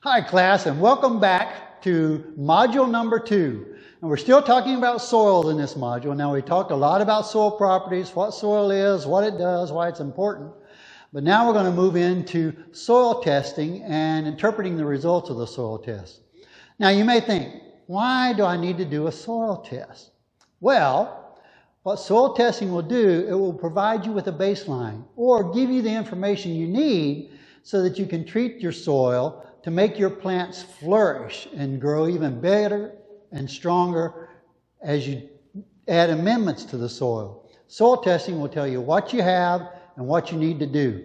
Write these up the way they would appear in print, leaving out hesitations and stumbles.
Hi class, and welcome back to module number 2. And we're still talking about soils in this module. Now we talked a lot about soil properties, what soil is, what it does, why it's important. But now we're going to move into soil testing and interpreting the results of the soil test. Now you may think, why do I need to do a soil test? Well, what soil testing will do, it will provide you with a baseline or give you the information you need so that you can treat your soil to make your plants flourish and grow even better and stronger as you add amendments to the soil. Soil testing will tell you what you have and what you need to do.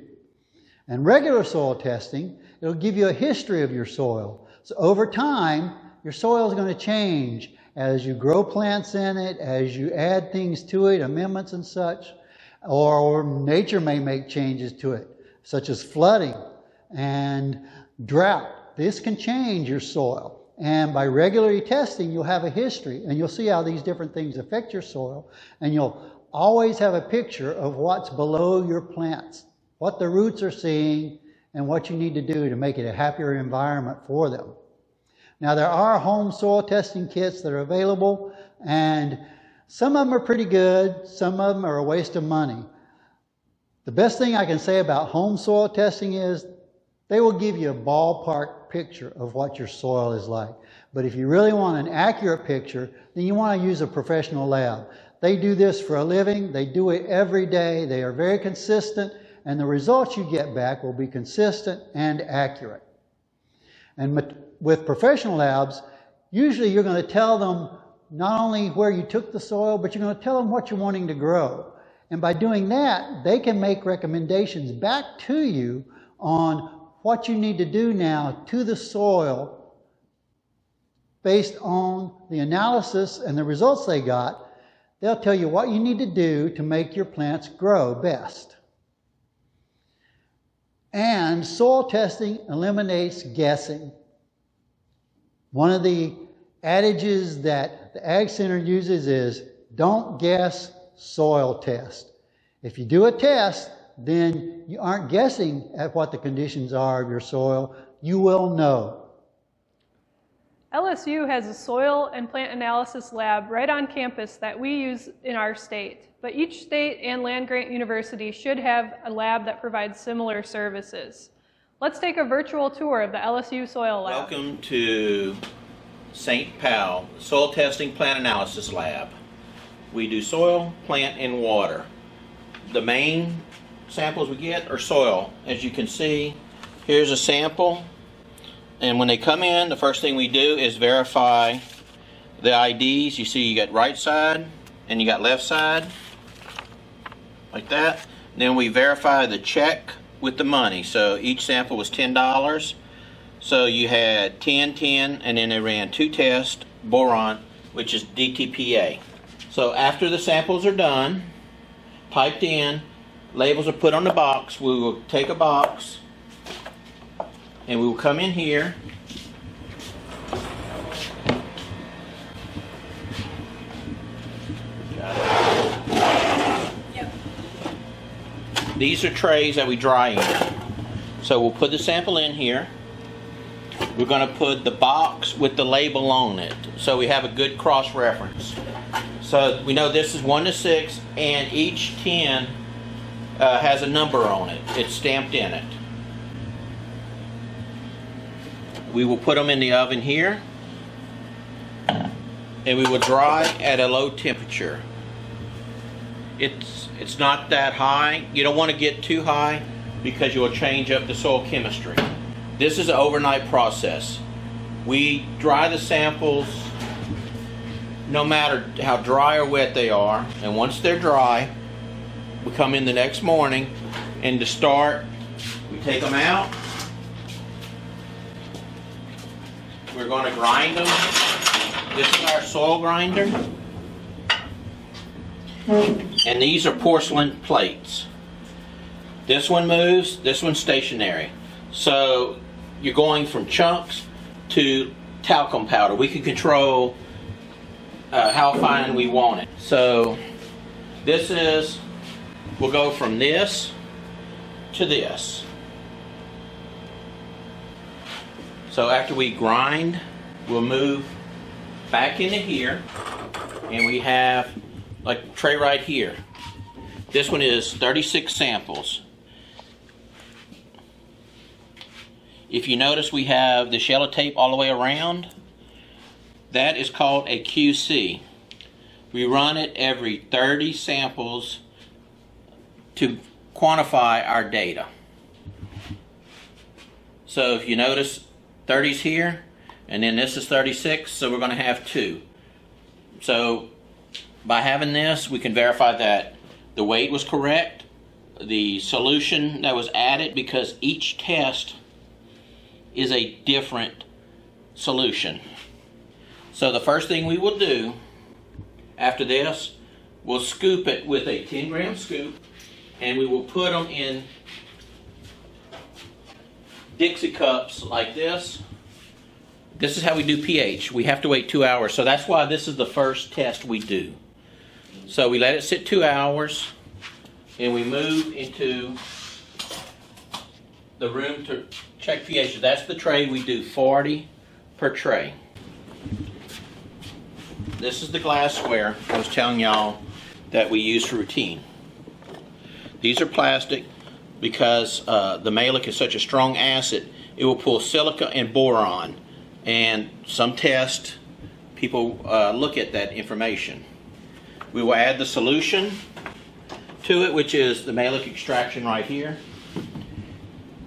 And regular soil testing, it'll give you a history of your soil. So over time, your soil is going to change as you grow plants in it, as you add things to it, amendments and such, or nature may make changes to it, such as flooding and drought. This can change your soil. And by regularly testing, you'll have a history and you'll see how these different things affect your soil. And you'll always have a picture of what's below your plants, what the roots are seeing, and what you need to do to make it a happier environment for them. Now there are home soil testing kits that are available, and some of them are pretty good, some of them are a waste of money. The best thing I can say about home soil testing is they will give you a ballpark picture of what your soil is like. But if you really want an accurate picture, then you want to use a professional lab. They do this for a living. They do it every day. They are very consistent, and the results you get back will be consistent and accurate. And with professional labs, usually you're going to tell them not only where you took the soil, but you're going to tell them what you're wanting to grow. And by doing that, they can make recommendations back to you on what you need to do now to the soil based on the analysis and the results they got. They'll tell you what you need to do to make your plants grow best. And soil testing eliminates guessing. One of the adages that the AgCenter uses is, don't guess, soil test. If you do a test, then you aren't guessing at what the conditions are of your soil. You will know. LSU has a soil and plant analysis lab right on campus that we use in our state. But each state and land-grant university should have a lab that provides similar services. Let's take a virtual tour of the LSU Soil Lab. Welcome to St. Pal Soil Testing Plant Analysis Lab. We do soil, plant, and water. The main samples we get are soil. As you can see, here's a sample. And when they come in, the first thing we do is verify the IDs. You see you got right side and you got left side, like that. Then we verify the check with the money. So each sample was $10. So you had 10, 10, and then they ran 2 tests, boron, which is DTPA. So after the samples are done, piped in, labels are put on the box. We will take a box and we will come in here These are trays that we dry in. So we'll put the sample in here. We're going to put the box with the label on it so we have a good cross reference. So we know this is 1 to 6 and each 10 has a number on it. It's stamped in it. We will put them in the oven here and we will dry at a low temperature. It's not that high. You don't want to get too high because you will change up the soil chemistry. This is an overnight process. We dry the samples no matter how dry or wet they are, and once they're dry, we come in the next morning, and to start, we take them out. We're going to grind them. This is our soil grinder. And these are porcelain plates. This one moves, this one's stationary. So you're going from chunks to talcum powder. We can control how fine we want it. So this is, we'll go from this to this. So after we grind, we'll move back into here, and we have like a tray right here. This one is 36 samples. If you notice, we have the yellow tape all the way around. That is called a QC. We run it every 30 samples to quantify our data. So if you notice, 30's here, and then this is 36, so we're going to have 2. So by having this, we can verify that the weight was correct, the solution that was added, because each test is a different solution. So the first thing we will do after this, we'll scoop it with a 10-gram scoop, and we will put them in Dixie cups like this. This is how we do pH. We have to wait 2 hours, so that's why this is the first test we do. So we let it sit 2 hours, and we move into the room to check pH. That's the tray. We do 40 per tray. This is the glassware I was telling y'all that we use for routine. These are plastic because the malic is such a strong acid, it will pull silica and boron. And some tests, people look at that information. We will add the solution to it, which is the malic extraction right here.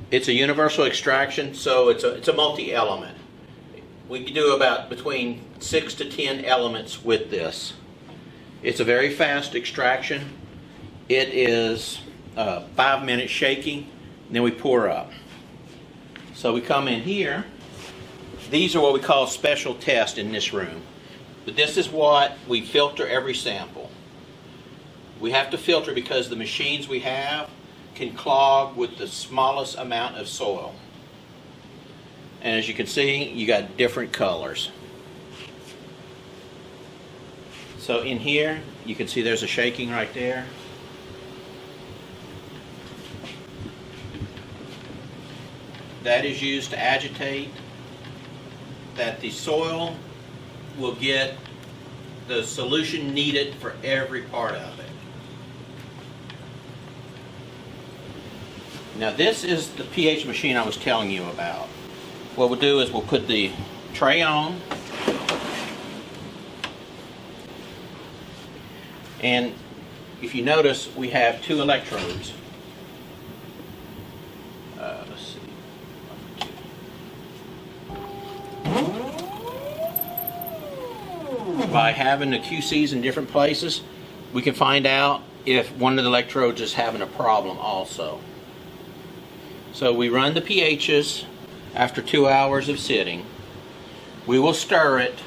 It's a universal extraction, so it's a multi-element. We can do about between 6 to 10 elements with this. It's a very fast extraction. It is 5 minutes shaking, and then we pour up. So we come in here. These are what we call special tests in this room. But this is what we filter every sample. We have to filter because the machines we have can clog with the smallest amount of soil. And as you can see, you got different colors. So in here, you can see there's a shaking right there. That is used to agitate that the soil will get the solution needed for every part of it. Now this is the pH machine I was telling you about. What we'll do is we'll put the tray on, and if you notice, we have 2 electrodes. Let's see. By having the QCs in different places, we can find out if one of the electrodes is having a problem also. So we run the pHs after 2 hours of sitting. We will stir it.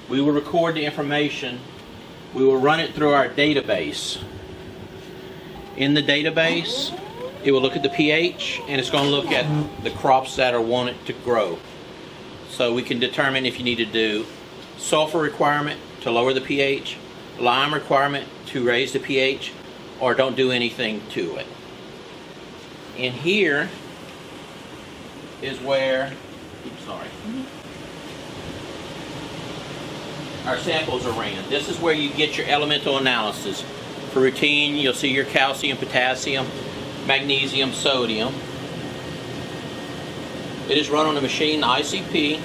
We will record the information. We will run it through our database. In the database, it will look at the pH, and it's going to look at the crops that are wanted to grow. So we can determine if you need to do sulfur requirement to lower the pH, lime requirement to raise the pH, or don't do anything to it. In here is where, our samples are ran. This is where you get your elemental analysis. For routine, you'll see your calcium, potassium, magnesium, sodium. It is run on a machine, the ICP.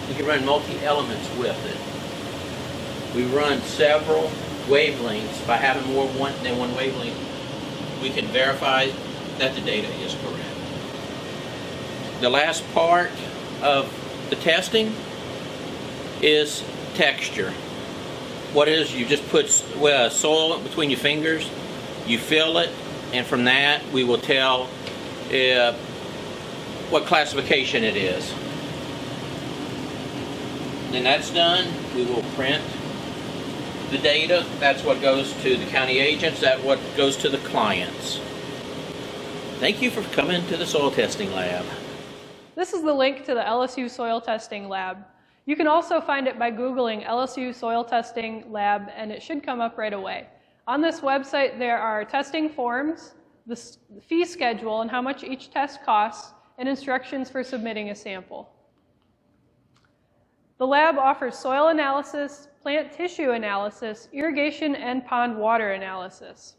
You can run multi-elements with it. We run several wavelengths. By having more than one wavelength, we can verify that the data is correct. The last part of the testing is texture. What is, you just put soil between your fingers, you feel it, and from that we will tell what classification it is. Then that's done, we will print the data. That's what goes to the county agents, that's what goes to the clients. Thank you for coming to the soil testing lab. This is the link to the LSU Soil Testing Lab. You can also find it by Googling LSU Soil Testing Lab, and it should come up right away. On this website, there are testing forms, the fee schedule and how much each test costs, and instructions for submitting a sample. The lab offers soil analysis, plant tissue analysis, irrigation, and pond water analysis.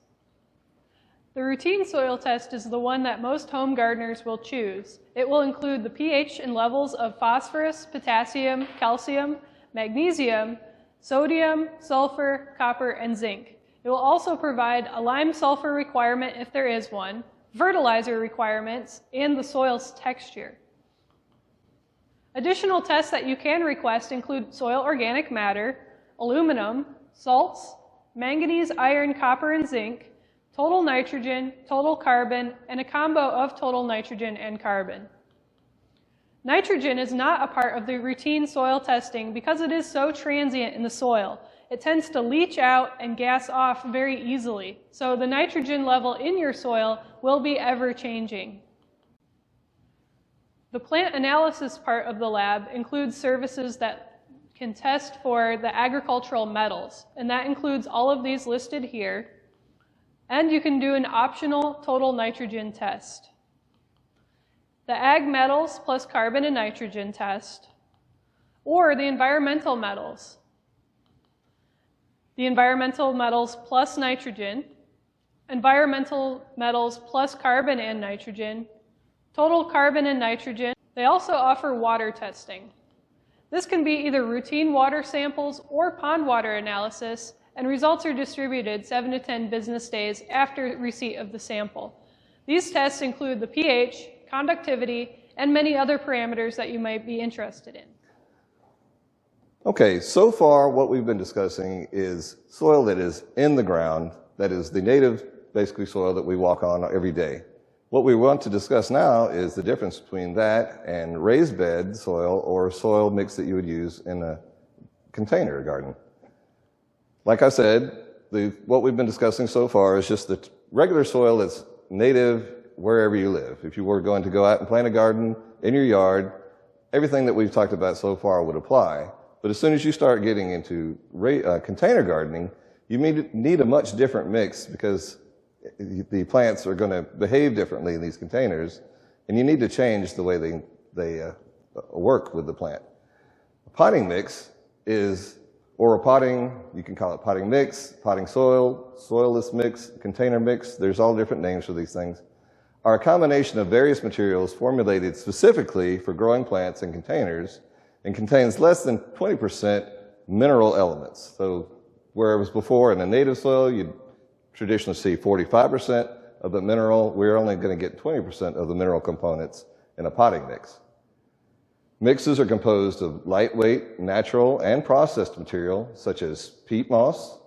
The routine soil test is the one that most home gardeners will choose. It will include the pH and levels of phosphorus, potassium, calcium, magnesium, sodium, sulfur, copper, and zinc. It will also provide a lime sulfur requirement if there is one, fertilizer requirements, and the soil's texture. Additional tests that you can request include soil organic matter, aluminum, salts, manganese, iron, copper, and zinc, total nitrogen, total carbon, and a combo of total nitrogen and carbon. Nitrogen is not a part of the routine soil testing because it is so transient in the soil. It tends to leach out and gas off very easily, so the nitrogen level in your soil will be ever changing. The plant analysis part of the lab includes services that can test for the agricultural metals, and that includes all of these listed here. And you can do an optional total nitrogen test. The ag metals plus carbon and nitrogen test, or the environmental metals. The environmental metals plus nitrogen, environmental metals plus carbon and nitrogen, total carbon and nitrogen. They also offer water testing. This can be either routine water samples or pond water analysis, and results are distributed 7 to 10 business days after receipt of the sample. These tests include the pH, conductivity, and many other parameters that you might be interested in. Okay, so far what we've been discussing is soil that is in the ground, that is the native, basically, soil that we walk on every day. What we want to discuss now is the difference between that and raised bed soil or soil mix that you would use in a container garden. Like I said, what we've been discussing so far is just the regular soil that's native wherever you live. If you were going to go out and plant a garden in your yard, everything that we've talked about so far would apply. But as soon as you start getting into container gardening, you need a much different mix because the plants are going to behave differently in these containers, and you need to change the way they work with the plant. A potting mix is, or a potting, you can call it potting mix, potting soil, soilless mix, container mix, there's all different names for these things, are a combination of various materials formulated specifically for growing plants in containers and contains less than 20% mineral elements. So whereas before in a native soil, you'd traditionally see 45% of the mineral, we're only going to get 20% of the mineral components in a potting mix. Mixes are composed of lightweight, natural, and processed material such as peat moss,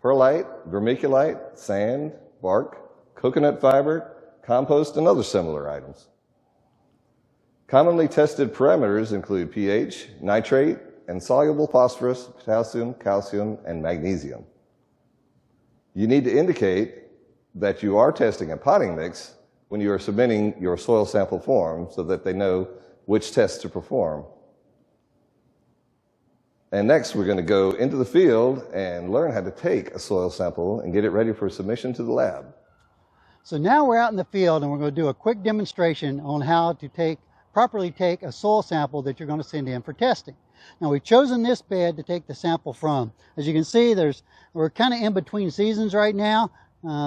perlite, vermiculite, sand, bark, coconut fiber, compost, and other similar items. Commonly tested parameters include pH, nitrate, and soluble phosphorus, potassium, calcium, and magnesium. You need to indicate that you are testing a potting mix when you are submitting your soil sample form so that they know which tests to perform. And next, we're going to go into the field and learn how to take a soil sample and get it ready for submission to the lab. So now we're out in the field and we're going to do a quick demonstration on how to properly take a soil sample that you're going to send in for testing. Now we've chosen this bed to take the sample from. As you can see, we're kind of in between seasons right now.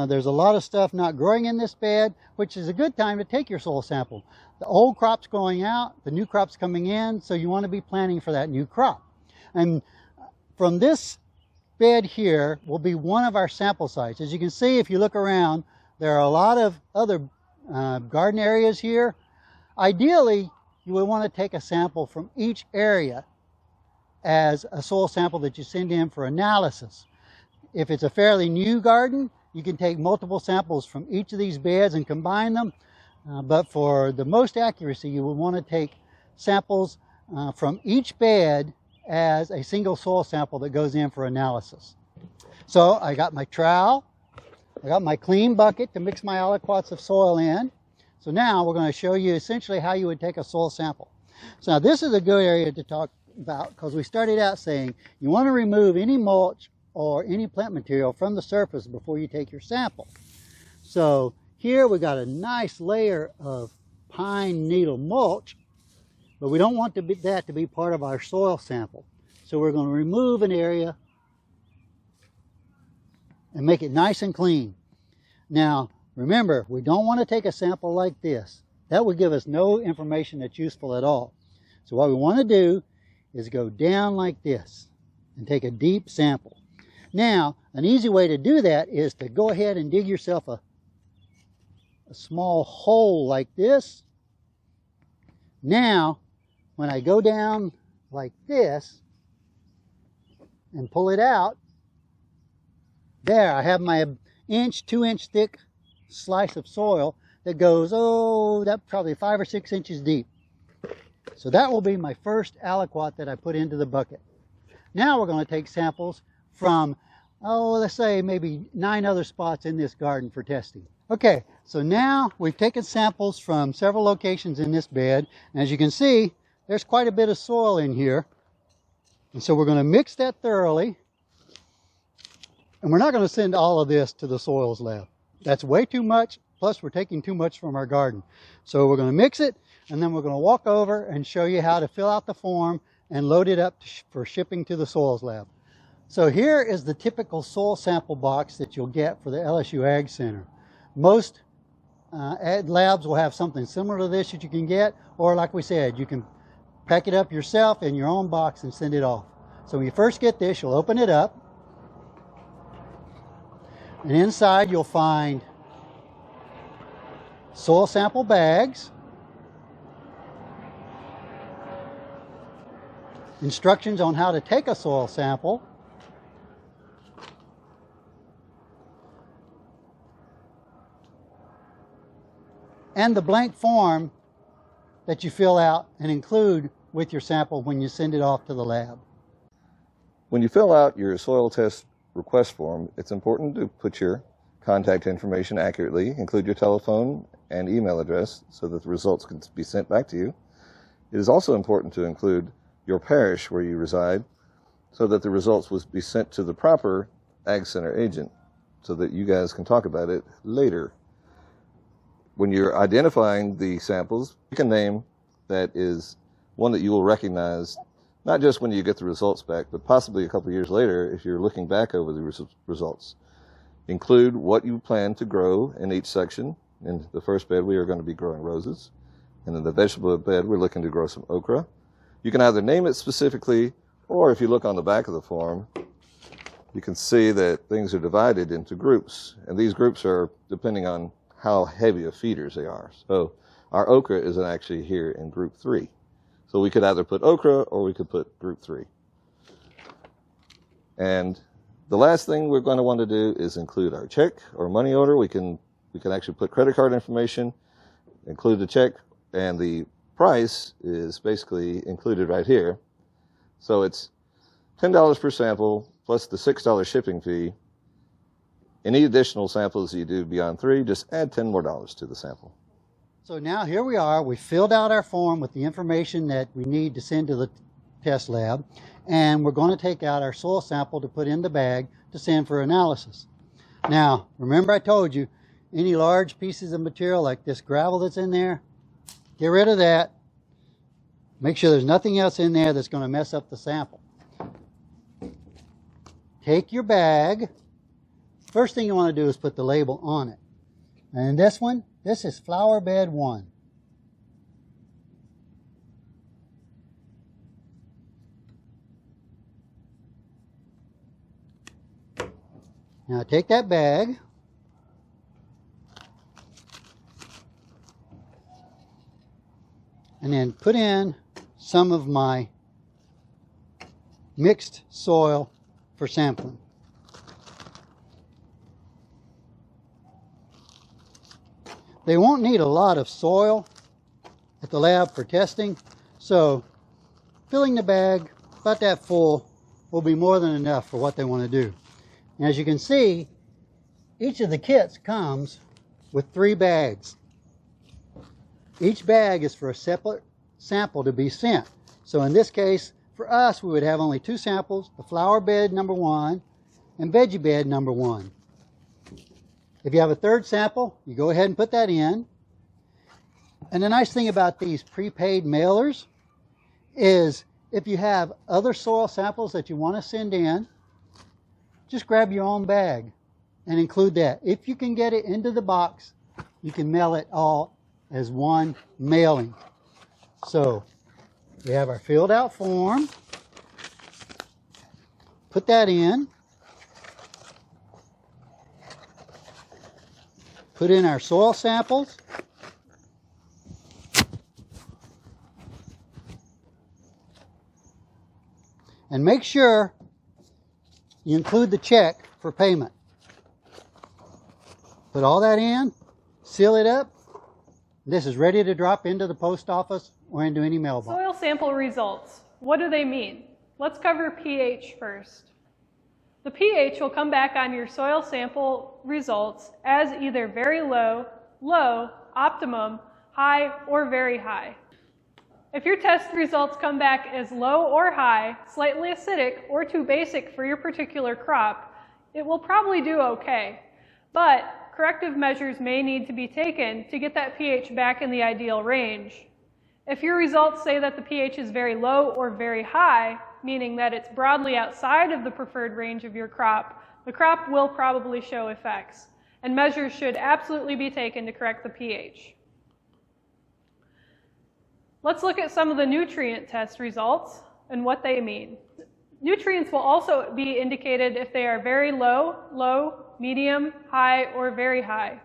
There's a lot of stuff not growing in this bed, which is a good time to take your soil sample. The old crop's going out, the new crop's coming in, so you want to be planning for that new crop. And from this bed here will be one of our sample sites. As you can see, if you look around, there are a lot of other garden areas here. Ideally, you would want to take a sample from each area as a soil sample that you send in for analysis. If it's a fairly new garden, you can take multiple samples from each of these beds and combine them. But for the most accuracy, you would want to take samples from each bed as a single soil sample that goes in for analysis. So I got my trowel, I got my clean bucket to mix my aliquots of soil in. So now we're going to show you essentially how you would take a soil sample. So now this is a good area to talk about because we started out saying you want to remove any mulch or any plant material from the surface before you take your sample. So here we got a nice layer of pine needle mulch, but we don't want that to be part of our soil sample. So we're going to remove an area and make it nice and clean. Now, remember, we don't want to take a sample like this. That would give us no information that's useful at all. So what we want to do is go down like this and take a deep sample. Now, an easy way to do that is to go ahead and dig yourself a small hole like this. Now, when I go down like this and pull it out, there I have my 2-inch thick slice of soil that goes, that's probably 5 or 6 inches deep. So that will be my first aliquot that I put into the bucket. Now we're going to take samples from, let's say maybe 9 other spots in this garden for testing. Okay, so now we've taken samples from several locations in this bed. And as you can see, there's quite a bit of soil in here. And so we're going to mix that thoroughly. And we're not going to send all of this to the soils lab. That's way too much, plus we're taking too much from our garden. So we're going to mix it, and then we're going to walk over and show you how to fill out the form and load it up for shipping to the soils lab. So here is the typical soil sample box that you'll get for the LSU Ag Center. Most labs will have something similar to this that you can get, or like we said, you can pack it up yourself in your own box and send it off. So when you first get this, you'll open it up, and inside you'll find soil sample bags, instructions on how to take a soil sample, and the blank form that you fill out and include with your sample when you send it off to the lab. When you fill out your soil test request form, it's important to put your contact information accurately, include your telephone and email address so that the results can be sent back to you. It is also important to include your parish where you reside so that the results will be sent to the proper Ag Center agent so that you guys can talk about it later. When you're identifying the samples, pick a name that is one that you will recognize, not just when you get the results back, but possibly a couple of years later if you're looking back over the results. Include what you plan to grow in each section. In the first bed, we are going to be growing roses. And in the vegetable bed, we're looking to grow some okra. You can either name it specifically, or if you look on the back of the form, you can see that things are divided into groups. And these groups are depending on how heavy of feeders they are. So our okra is actually here in group 3. So we could either put okra or we could put group 3. And the last thing we're going to want to do is include our check or money order. We can actually put credit card information, include the check, and the price is basically included right here. So it's $10 per sample plus the $6 shipping fee. Any additional samples you do beyond 3, just add $10 more to the sample. So now here we are. We filled out our form with the information that we need to send to the test lab, and we're going to take out our soil sample to put in the bag to send for analysis. Now, remember I told you, any large pieces of material like this gravel that's in there, get rid of that. Make sure there's nothing else in there that's going to mess up the sample. Take your bag. First thing you want to do is put the label on it. And this one, this is flower bed 1. Now take that bag and then put in some of my mixed soil for sampling. They won't need a lot of soil at the lab for testing, so filling the bag about that full will be more than enough for what they want to do. And as you can see, each of the kits comes with 3 bags. Each bag is for a separate sample to be sent. So in this case, for us, we would have only 2 samples, the flower bed number 1 and veggie bed number 1. If you have a 3rd sample, you go ahead and put that in. And the nice thing about these prepaid mailers is if you have other soil samples that you want to send in, just grab your own bag and include that. If you can get it into the box, you can mail it all as one mailing. So we have our filled out form. Put that in. Put in our soil samples. And make sure you include the check for payment. Put all that in, seal it up. This is ready to drop into the post office or into any mailbox. Soil sample results. What do they mean? Let's cover pH first. The pH will come back on your soil sample results as either very low, low, optimum, high, or very high. If your test results come back as low or high, slightly acidic, or too basic for your particular crop, it will probably do okay. But corrective measures may need to be taken to get that pH back in the ideal range. If your results say that the pH is very low or very high, meaning that it's broadly outside of the preferred range of your crop, the crop will probably show effects, and measures should absolutely be taken to correct the pH. Let's look at some of the nutrient test results and what they mean. Nutrients will also be indicated if they are very low, low, medium, high, or very high.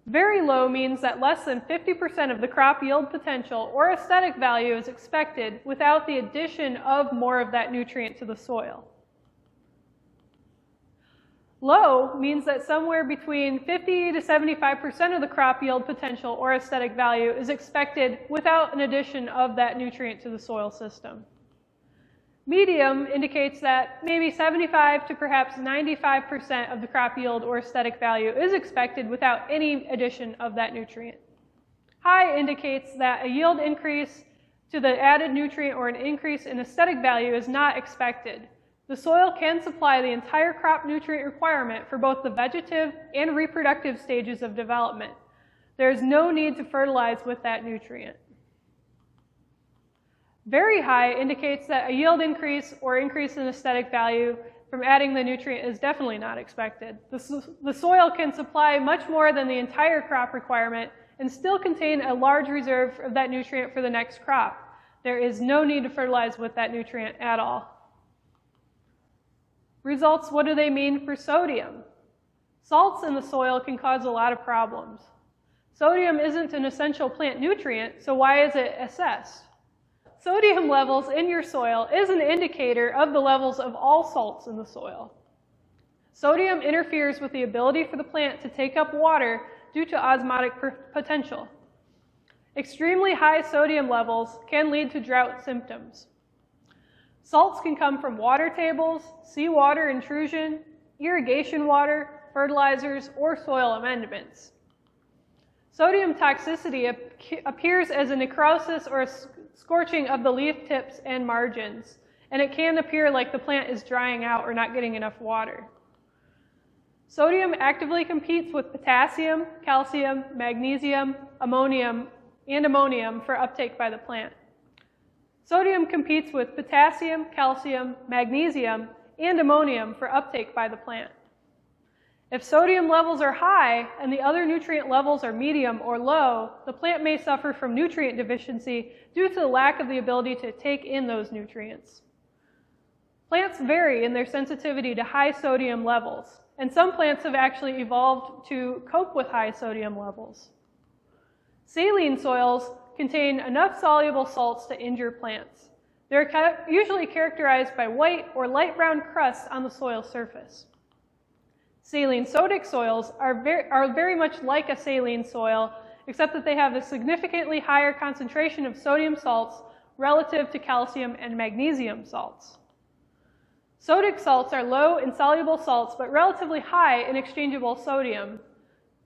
Very low means that less than 50% of the crop yield potential or aesthetic value is expected without the addition of more of that nutrient to the soil. Low means that somewhere between 50 to 75% of the crop yield potential or aesthetic value is expected without an addition of that nutrient to the soil system. Medium indicates that maybe 75 to perhaps 95% of the crop yield or aesthetic value is expected without any addition of that nutrient. High indicates that a yield increase to the added nutrient or an increase in aesthetic value is not expected. The soil can supply the entire crop nutrient requirement for both the vegetative and reproductive stages of development. There is no need to fertilize with that nutrient. Very high indicates that a yield increase or increase in aesthetic value from adding the nutrient is definitely not expected. The soil can supply much more than the entire crop requirement and still contain a large reserve of that nutrient for the next crop. There is no need to fertilize with that nutrient at all. Results, what do they mean for sodium? Salts in the soil can cause a lot of problems. Sodium isn't an essential plant nutrient, so why is it assessed? Sodium levels in your soil is an indicator of the levels of all salts in the soil. Sodium interferes with the ability for the plant to take up water due to osmotic potential. Extremely high sodium levels can lead to drought symptoms. Salts can come from water tables, seawater intrusion, irrigation water, fertilizers, or soil amendments. Sodium toxicity appears as a necrosis or a scorching of the leaf tips and margins, and it can appear like the plant is drying out or not getting enough water. Sodium actively competes with potassium, calcium, magnesium, ammonium for uptake by the plant. Sodium competes with potassium, calcium, magnesium, and ammonium for uptake by the plant. If sodium levels are high and the other nutrient levels are medium or low, the plant may suffer from nutrient deficiency due to the lack of the ability to take in those nutrients. Plants vary in their sensitivity to high sodium levels, and some plants have actually evolved to cope with high sodium levels. Saline soils contain enough soluble salts to injure plants. They're usually characterized by white or light brown crusts on the soil surface. Saline sodic soils are very much like a saline soil, except that they have a significantly higher concentration of sodium salts relative to calcium and magnesium salts. Sodic salts are low in soluble salts but relatively high in exchangeable sodium.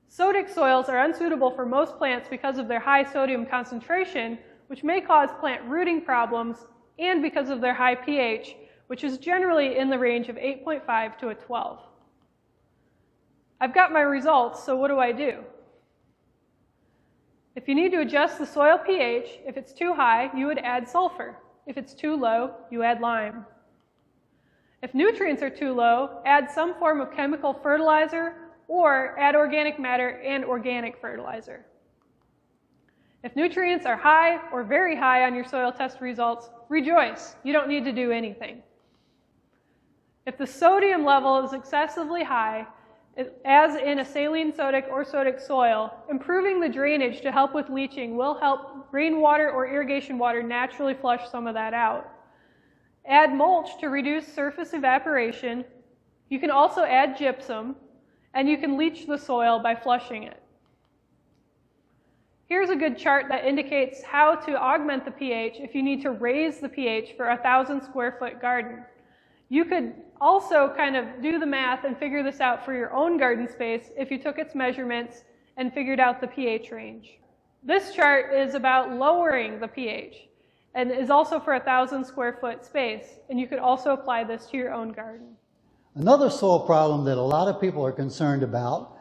Sodic soils are unsuitable for most plants because of their high sodium concentration, which may cause plant rooting problems, and because of their high pH, which is generally in the range of 8.5 to a 12. I've got my results, so what do? If you need to adjust the soil pH, if it's too high, you would add sulfur. If it's too low, you add lime. If nutrients are too low, add some form of chemical fertilizer or add organic matter and organic fertilizer. If nutrients are high or very high on your soil test results, rejoice. You don't need to do anything. If the sodium level is excessively high, as in a saline sodic or sodic soil, improving the drainage to help with leaching will help rainwater or irrigation water naturally flush some of that out. Add mulch to reduce surface evaporation. You can also add gypsum, and you can leach the soil by flushing it. Here's a good chart that indicates how to augment the pH if you need to raise the pH for a 1,000 square foot garden. You could also kind of do the math and figure this out for your own garden space if you took its measurements and figured out the pH range. This chart is about lowering the pH and is also for a 1,000 square foot space, and you could also apply this to your own garden. Another soil problem that a lot of people are concerned about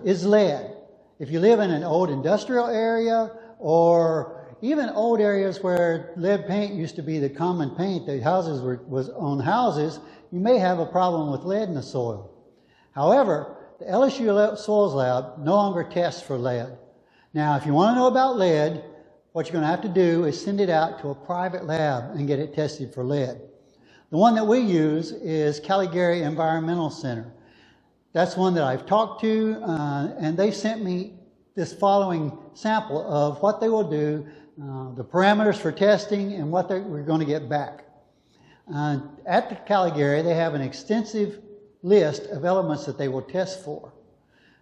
is lead. If you live in an old industrial area or even old areas where lead paint used to be the common paint that houses was on houses, you may have a problem with lead in the soil. However, the LSU Soils Lab no longer tests for lead. Now, if you want to know about lead, what you're going to have to do is send it out to a private lab and get it tested for lead. The one that we use is Caligari Environmental Center. That's one that I've talked to, and they sent me this following sample of what they will do, the parameters for testing, and what we're going to get back. At the Caligari, they have an extensive list of elements that they will test for.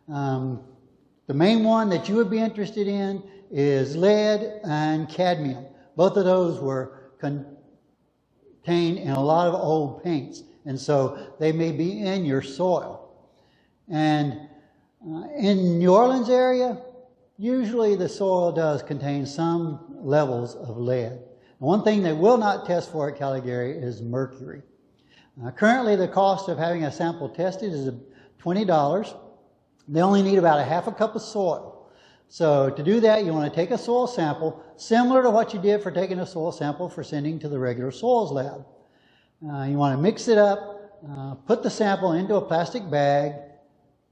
The main one that you would be interested in is lead and cadmium. Both of those were contained in a lot of old paints, and so they may be in your soil. And in New Orleans area, usually the soil does contain some levels of lead. One thing they will not test for at Caligari is mercury. Currently, the cost of having a sample tested is $20. They only need about a half a cup of soil. So to do that, you want to take a soil sample, similar to what you did for taking a soil sample for sending to the regular soils lab. You want to mix it up, put the sample into a plastic bag,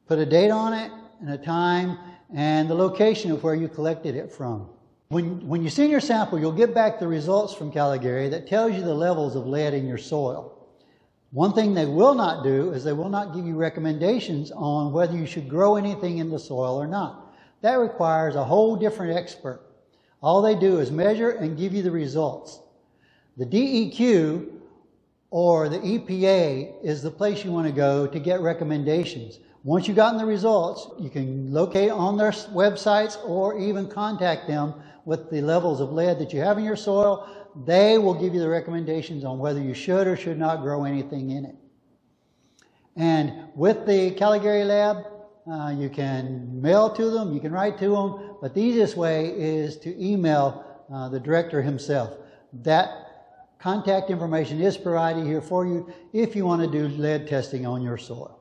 put a date on it and a time and the location of where you collected it from. When you send your sample, you'll get back the results from Caligari that tells you the levels of lead in your soil. One thing they will not do is they will not give you recommendations on whether you should grow anything in the soil or not. That requires a whole different expert. All they do is measure and give you the results. The DEQ or the EPA is the place you want to go to get recommendations. Once you've gotten the results, you can locate on their websites or even contact them with the levels of lead that you have in your soil. They will give you the recommendations on whether you should or should not grow anything in it. And with the Caligari lab, you can mail to them, you can write to them, but the easiest way is to email the director himself. That contact information is provided here for you if you want to do lead testing on your soil.